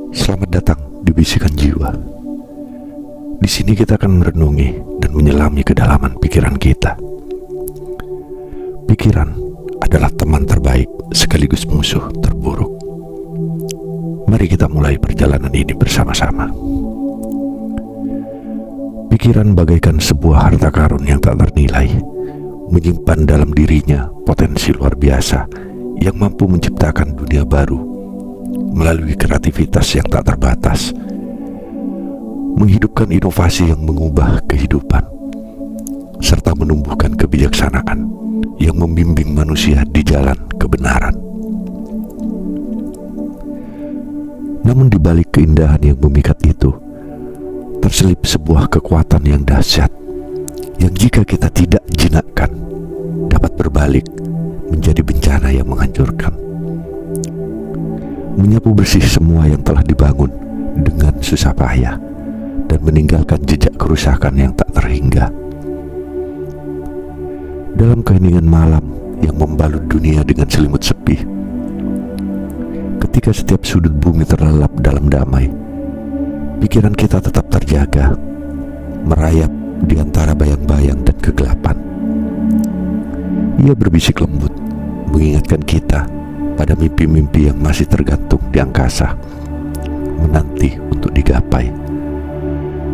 Selamat datang di Bisikan Jiwa. Di sini kita akan merenungi dan menyelami kedalaman pikiran kita. Pikiran adalah teman terbaik sekaligus musuh terburuk. Mari kita mulai perjalanan ini bersama-sama. Pikiran bagaikan sebuah harta karun yang tak ternilai, menyimpan dalam dirinya potensi luar biasa yang mampu menciptakan dunia baru melalui kreativitas yang tak terbatas, menghidupkan inovasi yang mengubah kehidupan, serta menumbuhkan kebijaksanaan yang membimbing manusia di jalan kebenaran. Namun di balik keindahan yang memikat itu, terselip sebuah kekuatan yang dahsyat, yang jika kita tidak jinakkan, dapat berbalik menjadi bencana yang menghancurkan, menyapu bersih semua yang telah dibangun dengan susah payah, dan meninggalkan jejak kerusakan yang tak terhingga. Dalam keheningan malam yang membalut dunia dengan selimut sepi, ketika setiap sudut bumi terlelap dalam damai, pikiran kita tetap terjaga, merayap di antara bayang-bayang dan kegelapan. Ia berbisik lembut, mengingatkan kita pada mimpi-mimpi yang masih tergantung di angkasa, menanti untuk digapai,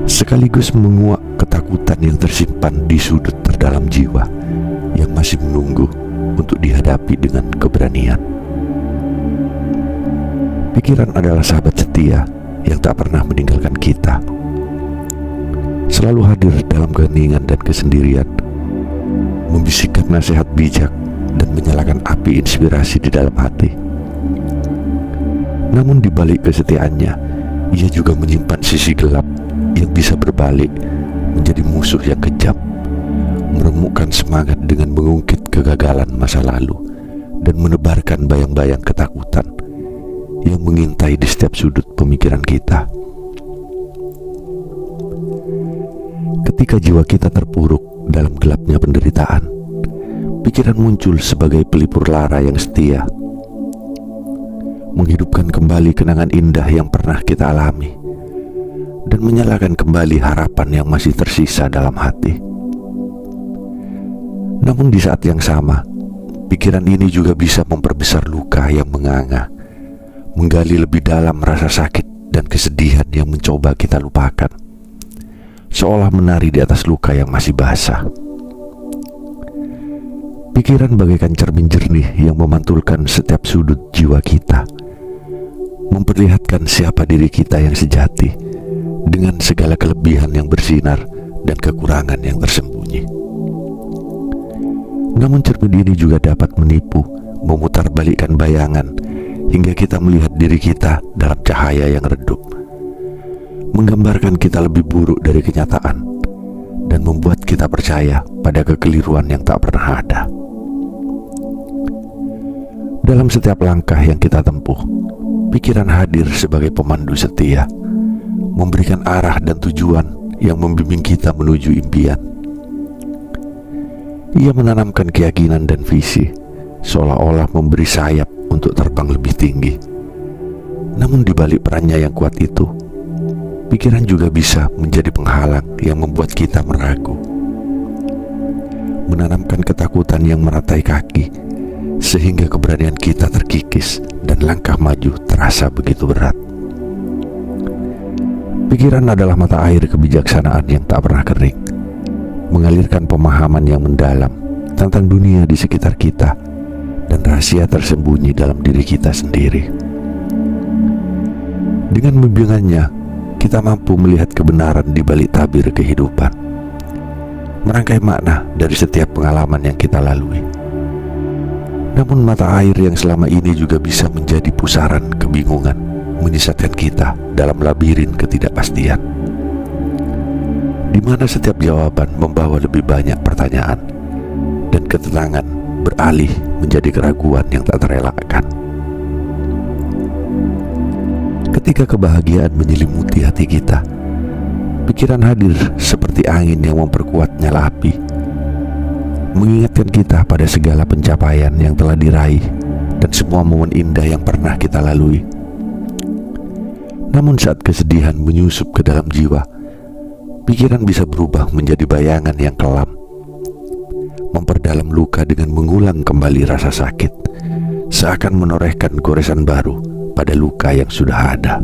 sekaligus menguak ketakutan yang tersimpan di sudut terdalam jiwa yang masih menunggu untuk dihadapi dengan keberanian. Pikiran adalah sahabat setia yang tak pernah meninggalkan kita, selalu hadir dalam keheningan dan kesendirian, membisikkan nasihat bijak dan menyalakan api inspirasi di dalam hati. Namun di balik kesetiaannya, ia juga menyimpan sisi gelap yang bisa berbalik menjadi musuh yang kejam, meremukkan semangat dengan mengungkit kegagalan masa lalu dan menebarkan bayang-bayang ketakutan yang mengintai di setiap sudut pemikiran kita. Ketika jiwa kita terpuruk dalam gelapnya penderitaan, pikiran muncul sebagai pelipur lara yang setia, menghidupkan kembali kenangan indah yang pernah kita alami dan menyalakan kembali harapan yang masih tersisa dalam hati. Namun di saat yang sama, pikiran ini juga bisa memperbesar luka yang menganga, menggali lebih dalam rasa sakit dan kesedihan yang mencoba kita lupakan, seolah menari di atas luka yang masih basah. Pikiran bagaikan cermin jernih yang memantulkan setiap sudut jiwa kita, memperlihatkan siapa diri kita yang sejati dengan segala kelebihan yang bersinar dan kekurangan yang tersembunyi. Namun cermin ini juga dapat menipu, memutarbalikkan bayangan hingga kita melihat diri kita dalam cahaya yang redup, menggambarkan kita lebih buruk dari kenyataan dan membuat kita percaya pada kekeliruan yang tak pernah ada. Dalam setiap langkah yang kita tempuh, pikiran hadir sebagai pemandu setia, memberikan arah dan tujuan yang membimbing kita menuju impian. Ia menanamkan keyakinan dan visi, seolah-olah memberi sayap untuk terbang lebih tinggi. Namun di balik perannya yang kuat itu, pikiran juga bisa menjadi penghalang yang membuat kita meragu, menanamkan ketakutan yang meratai kaki, sehingga keberanian kita terkikis dan langkah maju terasa begitu berat. Pikiran adalah mata air kebijaksanaan yang tak pernah kering, mengalirkan pemahaman yang mendalam tentang dunia di sekitar kita dan rahasia tersembunyi dalam diri kita sendiri. Dengan bimbingannya, kita mampu melihat kebenaran di balik tabir kehidupan, merangkai makna dari setiap pengalaman yang kita lalui. Namun mata air yang selama ini juga bisa menjadi pusaran kebingungan, menyesatkan kita dalam labirin ketidakpastian, di mana setiap jawaban membawa lebih banyak pertanyaan dan ketenangan beralih menjadi keraguan yang tak terelakkan. Ketika kebahagiaan menyelimuti hati kita, pikiran hadir seperti angin yang memperkuat nyala api, mengingatkan kita pada segala pencapaian yang telah diraih dan semua momen indah yang pernah kita lalui. Namun saat kesedihan menyusup ke dalam jiwa, pikiran bisa berubah menjadi bayangan yang kelam, memperdalam luka dengan mengulang kembali rasa sakit, seakan menorehkan goresan baru pada luka yang sudah ada.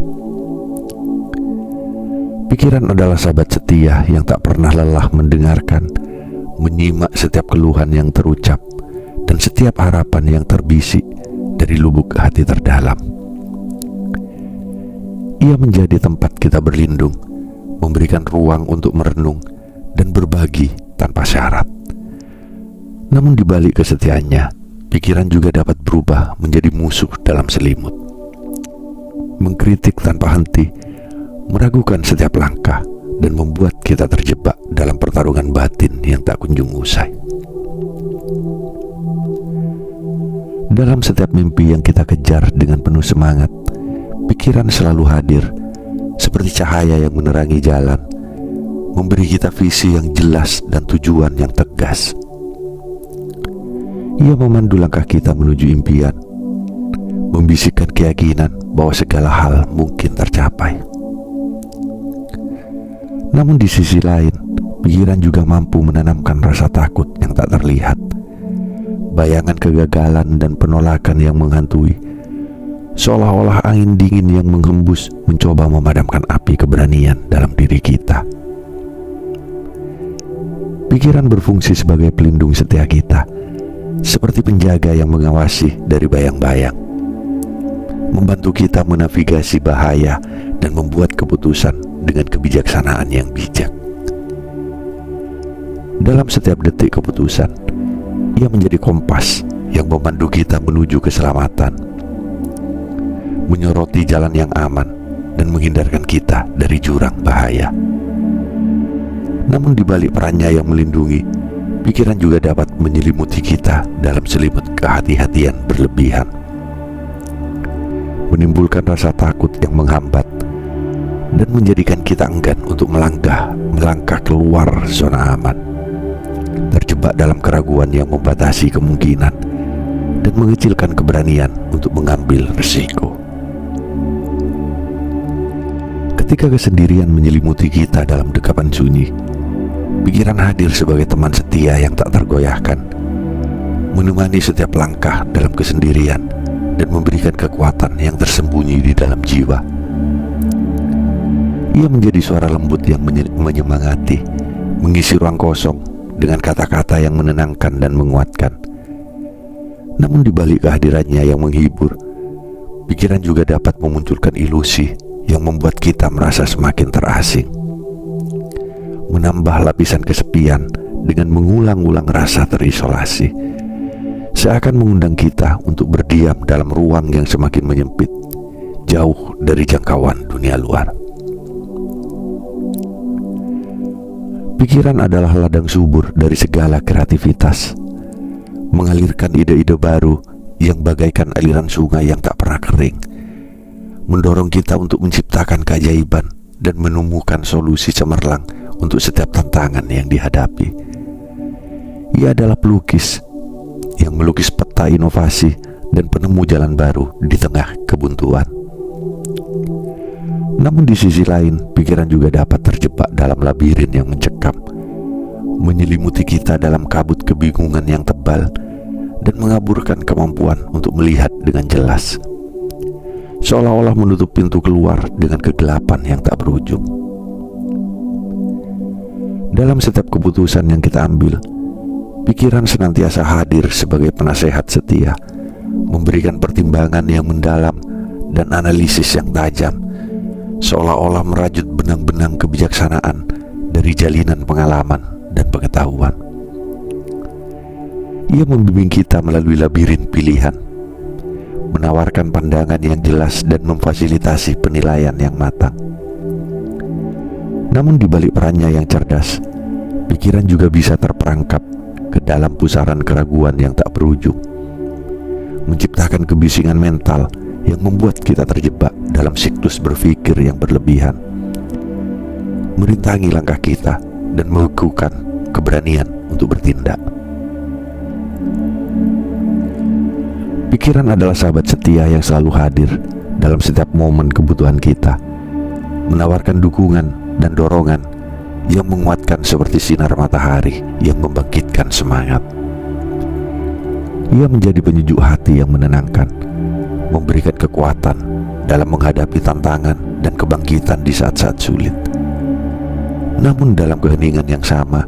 Pikiran adalah sahabat setia yang tak pernah lelah mendengarkan, menyimak setiap keluhan yang terucap, dan setiap harapan yang terbisik dari lubuk hati terdalam. Ia menjadi tempat kita berlindung, memberikan ruang untuk merenung dan berbagi tanpa syarat. Namun di balik kesetiaannya, pikiran juga dapat berubah menjadi musuh dalam selimut, mengkritik tanpa henti, meragukan setiap langkah, dan membuat kita terjebak dalam pertarungan batin yang tak kunjung usai. Dalam setiap mimpi yang kita kejar dengan penuh semangat, pikiran selalu hadir, seperti cahaya yang menerangi jalan, memberi kita visi yang jelas dan tujuan yang tegas. Ia memandu langkah kita menuju impian, membisikkan keyakinan bahwa segala hal mungkin tercapai. Namun di sisi lain, pikiran juga mampu menanamkan rasa takut yang tak terlihat, bayangan kegagalan dan penolakan yang menghantui, seolah-olah angin dingin yang menghembus mencoba memadamkan api keberanian dalam diri kita. Pikiran berfungsi sebagai pelindung setia kita, seperti penjaga yang mengawasi dari bayang-bayang, membantu kita menavigasi bahaya dan membuat keputusan dengan kebijaksanaan yang bijak. Dalam setiap detik keputusan, ia menjadi kompas yang memandu kita menuju keselamatan, menyoroti jalan yang aman dan menghindarkan kita dari jurang bahaya. Namun di balik perannya yang melindungi, pikiran juga dapat menyelimuti kita dalam selimut kehati-hatian berlebihan, menimbulkan rasa takut yang menghambat dan menjadikan kita enggan untuk melangkah keluar zona aman, terjebak dalam keraguan yang membatasi kemungkinan dan mengecilkan keberanian untuk mengambil risiko. Ketika kesendirian menyelimuti kita dalam dekapan sunyi, pikiran hadir sebagai teman setia yang tak tergoyahkan, menemani setiap langkah dalam kesendirian dan memberikan kekuatan yang tersembunyi di dalam jiwa. Ia menjadi suara lembut yang menyemangati, mengisi ruang kosong dengan kata-kata yang menenangkan dan menguatkan. Namun di balik kehadirannya yang menghibur, pikiran juga dapat memunculkan ilusi yang membuat kita merasa semakin terasing, menambah lapisan kesepian dengan mengulang-ulang rasa terisolasi, seakan mengundang kita untuk berdiam dalam ruang yang semakin menyempit, jauh dari jangkauan dunia luar. Pikiran adalah ladang subur dari segala kreativitas, mengalirkan ide-ide baru yang bagaikan aliran sungai yang tak pernah kering, mendorong kita untuk menciptakan keajaiban dan menemukan solusi cemerlang untuk setiap tantangan yang dihadapi. Ia adalah pelukis yang melukis peta inovasi dan penemu jalan baru di tengah kebuntuan. Namun di sisi lain, pikiran juga dapat terjebak dalam labirin yang mencekam, menyelimuti kita dalam kabut kebingungan yang tebal dan mengaburkan kemampuan untuk melihat dengan jelas, seolah-olah menutup pintu keluar dengan kegelapan yang tak berujung. Dalam setiap keputusan yang kita ambil, pikiran senantiasa hadir sebagai penasehat setia, memberikan pertimbangan yang mendalam dan analisis yang tajam, seolah-olah merajut benang-benang kebijaksanaan dari jalinan pengalaman dan pengetahuan. Ia membimbing kita melalui labirin pilihan, menawarkan pandangan yang jelas dan memfasilitasi penilaian yang matang. Namun di balik perannya yang cerdas, pikiran juga bisa terperangkap ke dalam pusaran keraguan yang tak berujung, menciptakan kebisingan mental yang membuat kita terjebak dalam siklus berpikir yang berlebihan, merintangi langkah kita dan membekukan keberanian untuk bertindak. Pikiran adalah sahabat setia yang selalu hadir dalam setiap momen kebutuhan kita, menawarkan dukungan dan dorongan yang menguatkan seperti sinar matahari yang membangkitkan semangat. Ia menjadi penyejuk hati yang menenangkan, memberikan kekuatan dalam menghadapi tantangan dan kebangkitan di saat-saat sulit. Namun dalam keheningan yang sama,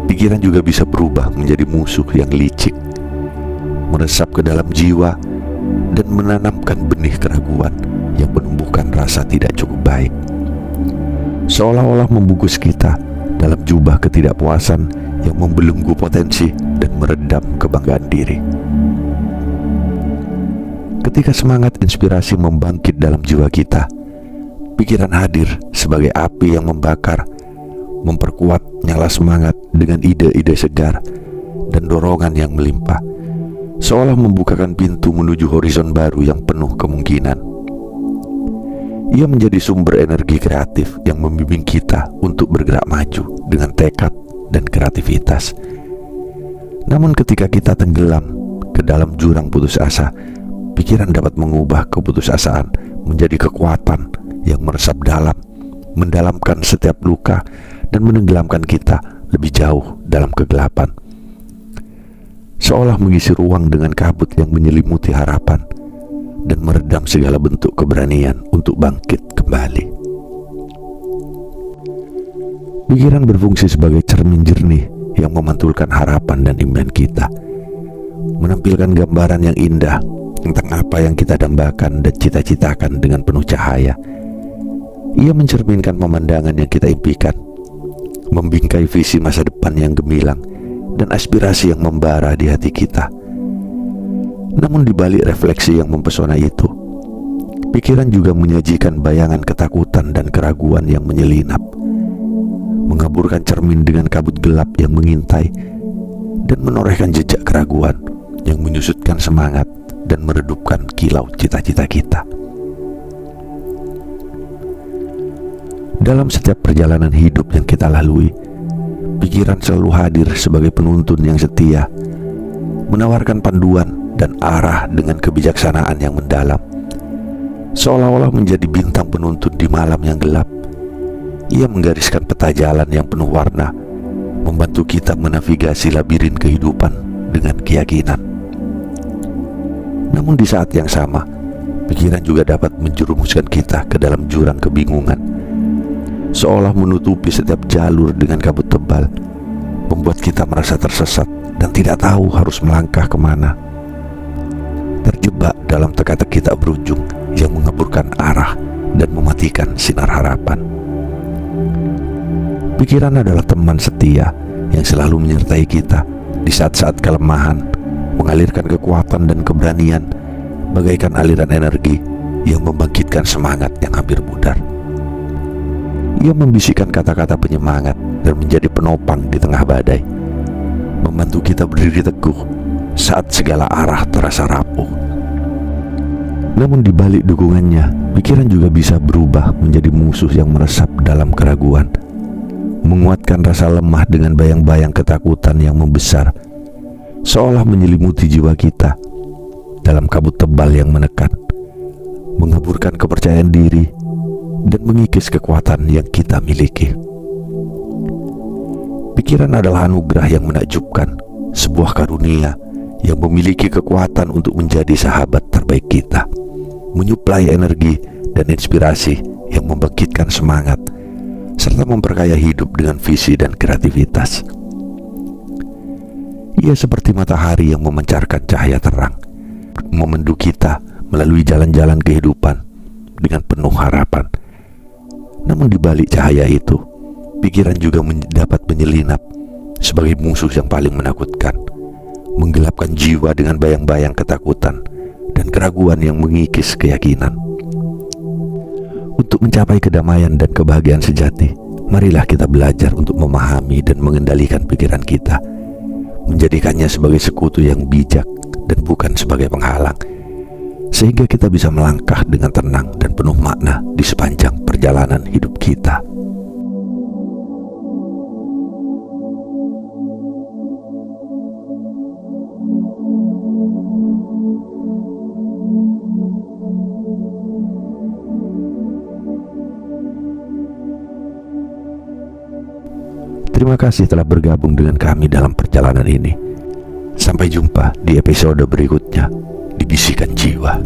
pikiran juga bisa berubah menjadi musuh yang licik, meresap ke dalam jiwa dan menanamkan benih keraguan yang menumbuhkan rasa tidak cukup baik, seolah-olah membungkus kita dalam jubah ketidakpuasan yang membelenggu potensi dan meredam kebanggaan diri. Ketika semangat inspirasi membangkit dalam jiwa kita, pikiran hadir sebagai api yang membakar, memperkuat nyala semangat dengan ide-ide segar dan dorongan yang melimpah, seolah membukakan pintu menuju horizon baru yang penuh kemungkinan. Ia menjadi sumber energi kreatif yang membimbing kita untuk bergerak maju dengan tekad dan kreativitas. Namun ketika kita tenggelam ke dalam jurang putus asa, pikiran dapat mengubah keputusasaan menjadi kekuatan yang meresap dalam, mendalamkan setiap luka dan menenggelamkan kita lebih jauh dalam kegelapan, seolah mengisi ruang dengan kabut yang menyelimuti harapan dan meredam segala bentuk keberanian untuk bangkit kembali. Pikiran berfungsi sebagai cermin jernih yang memantulkan harapan dan impian kita, menampilkan gambaran yang indah tentang apa yang kita dambakan dan cita-citakan dengan penuh cahaya. Ia mencerminkan pemandangan yang kita impikan, membingkai visi masa depan yang gemilang dan aspirasi yang membara di hati kita. Namun di balik refleksi yang mempesona itu, pikiran juga menyajikan bayangan ketakutan dan keraguan yang menyelinap, mengaburkan cermin dengan kabut gelap yang mengintai dan menorehkan jejak keraguan yang menyusutkan semangat dan meredupkan kilau cita-cita kita. Dalam setiap perjalanan hidup yang kita lalui, pikiran selalu hadir sebagai penuntun yang setia, menawarkan panduan dan arah dengan kebijaksanaan yang mendalam, seolah-olah menjadi bintang penuntun di malam yang gelap. Ia menggariskan peta jalan yang penuh warna, membantu kita menavigasi labirin kehidupan dengan keyakinan. Namun di saat yang sama, pikiran juga dapat menjerumuskan kita ke dalam jurang kebingungan, seolah menutupi setiap jalur dengan kabut tebal, membuat kita merasa tersesat dan tidak tahu harus melangkah kemana. Terjebak dalam teka-teki tak berujung yang mengaburkan arah dan mematikan sinar harapan. Pikiran adalah teman setia yang selalu menyertai kita di saat-saat kelemahan, mengalirkan kekuatan dan keberanian bagaikan aliran energi yang membangkitkan semangat yang hampir pudar. Ia membisikkan kata-kata penyemangat dan menjadi penopang di tengah badai, membantu kita berdiri teguh saat segala arah terasa rapuh. Namun di balik dukungannya, pikiran juga bisa berubah menjadi musuh yang meresap dalam keraguan, menguatkan rasa lemah dengan bayang-bayang ketakutan yang membesar, seolah menyelimuti jiwa kita dalam kabut tebal yang menekan, mengaburkan kepercayaan diri dan mengikis kekuatan yang kita miliki. Pikiran adalah anugerah yang menakjubkan, sebuah karunia yang memiliki kekuatan untuk menjadi sahabat terbaik kita, menyuplai energi dan inspirasi yang membangkitkan semangat, serta memperkaya hidup dengan visi dan kreativitas. Ia seperti matahari yang memancarkan cahaya terang, memandu kita melalui jalan-jalan kehidupan dengan penuh harapan. Namun di balik cahaya itu, pikiran juga dapat menyelinap sebagai musuh yang paling menakutkan, menggelapkan jiwa dengan bayang-bayang ketakutan dan keraguan yang mengikis keyakinan. Untuk mencapai kedamaian dan kebahagiaan sejati, marilah kita belajar untuk memahami dan mengendalikan pikiran kita, menjadikannya sebagai sekutu yang bijak dan bukan sebagai penghalang, sehingga kita bisa melangkah dengan tenang dan penuh makna di sepanjang perjalanan hidup kita. Terima kasih telah bergabung dengan kami dalam perjalanan ini. Sampai jumpa di episode berikutnya di Bisikan Jiwa.